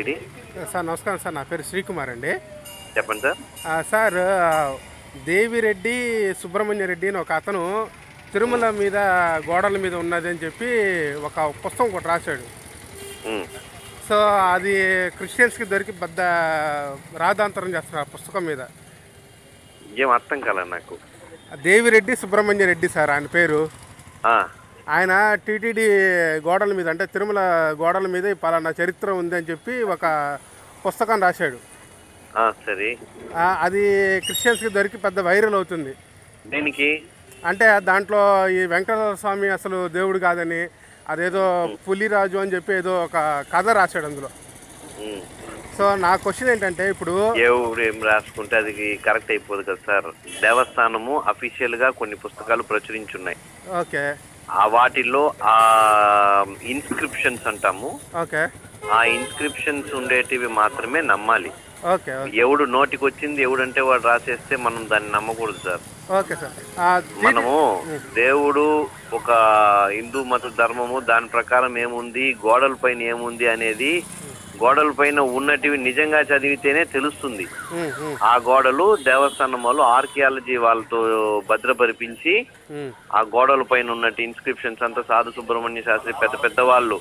ఇది సార్ నమస్కారం సార్, నా పేరు శ్రీకుమార్ అండి. చెప్పండి సార్. సార్ దేవిరెడ్డి సుబ్రహ్మణ్య రెడ్డి అని ఒక అతను తిరుమల మీద గోడల మీద ఉన్నది అని చెప్పి ఒక పుస్తకం ఒకటి రాశాడు. ఉమ్, సో అది క్రిస్టియన్స్కి దొరికి పెద్ద రాధాంతరం చేస్తున్నారు ఆ పుస్తకం మీద. ఏం అర్థం కాలే నాకు. దేవిరెడ్డి సుబ్రహ్మణ్య రెడ్డి సార్ ఆయన పేరు. ఆ, ఆయన టీటీడీ గోడల మీద అంటే తిరుమల గోడల మీద పలానా చరిత్ర ఉంది అని చెప్పి ఒక పుస్తకం రాశాడు. సరే. అది క్రిస్టియన్స్కి దొరికి పెద్ద వైరల్ అవుతుంది. దేనికి? అంటే దాంట్లో ఈ వెంకటేశ్వర స్వామి అసలు దేవుడు కాదని, అదేదో పులిరాజు అని చెప్పి ఏదో ఒక కథ రాశాడు అందులో. ఉమ్, సో నా క్వశ్చన్ ఏంటంటే, ఇప్పుడు ఎవరు ఏం రాసుకుంటే అది కరెక్ట్ అయిపోదు కదా సార్. దేవస్థానము అఫీషియల్ గా కొన్ని పుస్తకాలు ప్రచురించున్నాయి. ఓకే వాటిల్లో ఆ ఇన్స్క్రిప్షన్స్ అంటాము. ఓకే ఆ ఇన్స్క్రిప్షన్స్ ఉండేటివి మాత్రమే నమ్మాలి. ఓకే ఎవడు నోటికి వచ్చింది ఎవడంటే వాడు రాసేస్తే మనం దాన్ని నమ్మకూడదు సార్. Okay sir. మనము దేవుడు ఒక హిందూ మత ధర్మము దాని ప్రకారం ఏముంది, గోడల పైన ఏముంది అనేది గోడల పైన ఉన్నటివి నిజంగా చదివితేనే తెలుస్తుంది. ఆ గోడలు దేవస్థానం వాళ్ళు ఆర్కియాలజీ వాళ్ళతో భద్రపరిపించి ఆ గోడల పైన ఉన్నట్టు ఇన్స్క్రిప్షన్స్ అంతా సాధు సుబ్రహ్మణ్య శాస్త్రి పెద్ద పెద్ద వాళ్ళు,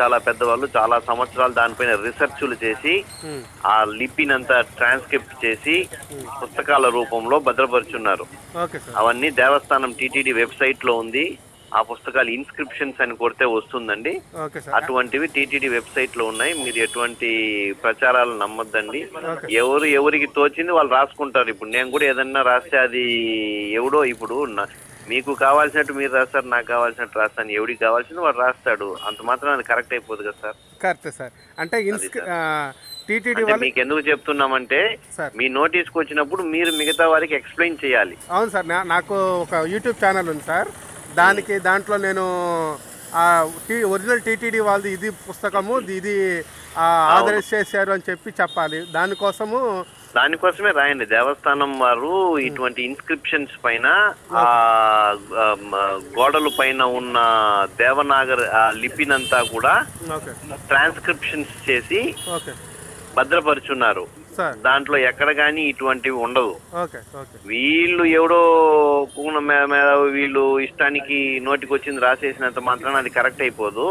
చాలా పెద్దవాళ్ళు చాలా సంవత్సరాలు దానిపైన రీసెర్చ్లు చేసి ఆ లిపినంతా ట్రాన్స్క్రిప్ట్ చేసి పుస్తకాల రూపంలో భద్రపరుచున్నారు. అవన్నీ దేవస్థానం టీటీడీ వెబ్సైట్ లో ఉంది. ఆ పుస్తకాలు ఇన్స్క్రిప్షన్స్ అని కొడితే వస్తుందండి. అటువంటివి టీటీడీ వెబ్సైట్ లో ఉన్నాయి. మీరు ఎటువంటి ప్రచారాలు నమ్మొద్దండి. ఎవరికి తోచింది వాళ్ళు రాసుకుంటారు. ఇప్పుడు నేను కూడా ఏదన్నా రాస్తే అది ఎవడో, ఇప్పుడు మీకు కావాల్సినట్టు మీరు రాస్తారు, నాకు కావాల్సినట్టు రాస్తాను, ఎవడికి కావాల్సింది వాడు రాస్తాడు. అంత మాత్రం అది కరెక్ట్ అయిపోదు కదా సార్. Correct sir. అంటే మీకు ఎందుకు చెప్తున్నామంటే, మీ నోటీస్కి వచ్చినప్పుడు మీరు మిగతా వారికి ఎక్స్ప్లెయిన్ చేయాలి. అవును సార్, నాకు ఒక యూట్యూబ్ ఛానల్ ఉంది సార్. దాంట్లో నేను ఒరిజినల్ టీటీడీ వాళ్ళది ఇది పుస్తకము, ఇది ఆదర్శ చేశారు అని చెప్పాలి. దానికోసమే రాయండి. దేవస్థానం వారు ఇటువంటి ఇన్స్క్రిప్షన్స్ పైన గోడల పైన ఉన్న దేవనాగరి లిపినంతా కూడా ట్రాన్స్క్రిప్షన్స్ చేసి భద్రపరుచున్నారు. దాంట్లో ఎక్కడ గానీ ఇటువంటివి ఉండవు. వీళ్ళు ఎవడో వీళ్ళు ఇష్టానికి నోటికి వచ్చింది రాసేసినంత మాత్రాన అది కరెక్ట్ అయిపోదు.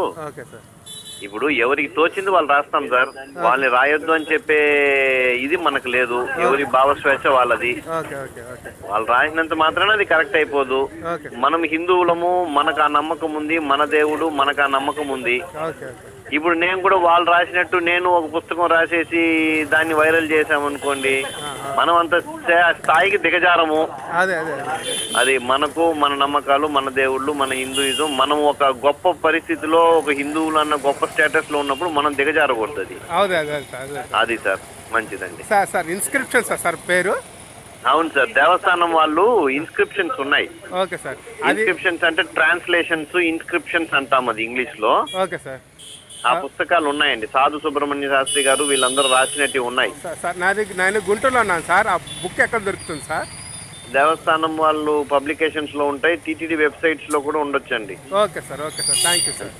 ఇప్పుడు ఎవరికి తోచింది వాళ్ళు రాస్తాం సార్. వాళ్ళని రాయొద్దు అని చెప్పే ఇది మనకు లేదు. ఎవరి భావస్వేచ్ఛ వాళ్ళది. వాళ్ళు రాసినంత మాత్రాన అది కరెక్ట్ అయిపోదు. మనం హిందువులము, మనకు ఆ నమ్మకం ఉంది, మన దేవుడు మనకు ఆ నమ్మకం ఉంది. ఇప్పుడు నేను కూడా వాళ్ళు రాసినట్టు నేను ఒక పుస్తకం రాసేసి దాన్ని వైరల్ చేసామనుకోండి, మనం అంత స్థాయికి దిగజారము. అది మనకు మన నమ్మకాలు, మన దేవుళ్ళు, మన హిందూయిజం, మనం ఒక గొప్ప పరిస్థితిలో ఒక హిందువులు అన్న గొప్ప స్టేటస్ లో ఉన్నప్పుడు మనం దిగజారకూడదు. అది సార్ మంచిదండి. ఇన్స్క్రిప్షన్ సార్ పేరు. అవును సార్, దేవస్థానం వాళ్ళు ఇన్స్క్రిప్షన్స్ ఉన్నాయి. Okay sir. ఇన్స్క్రిప్షన్స్ అంటే ట్రాన్స్లేషన్స్, ఇన్స్క్రిప్షన్స్ అంటాం అది ఇంగ్లీష్ లో. Okay sir. ఆ పుస్తకాలు ఉన్నాయండి. సాధు సుబ్రహ్మణ్య శాస్త్రి గారు వీళ్ళందరూ రాసినట్టు ఉన్నాయి. నేను గుంటూరులో ఉన్నాను సార్. ఆ బుక్ ఎక్కడ దొరుకుతుంది సార్? దేవస్థానం వాళ్ళు పబ్లికేషన్స్ లో ఉంటాయి. టీటీడీ వెబ్సైట్స్ లో కూడా ఉండొచ్చండి. Okay sir. Thank you sir.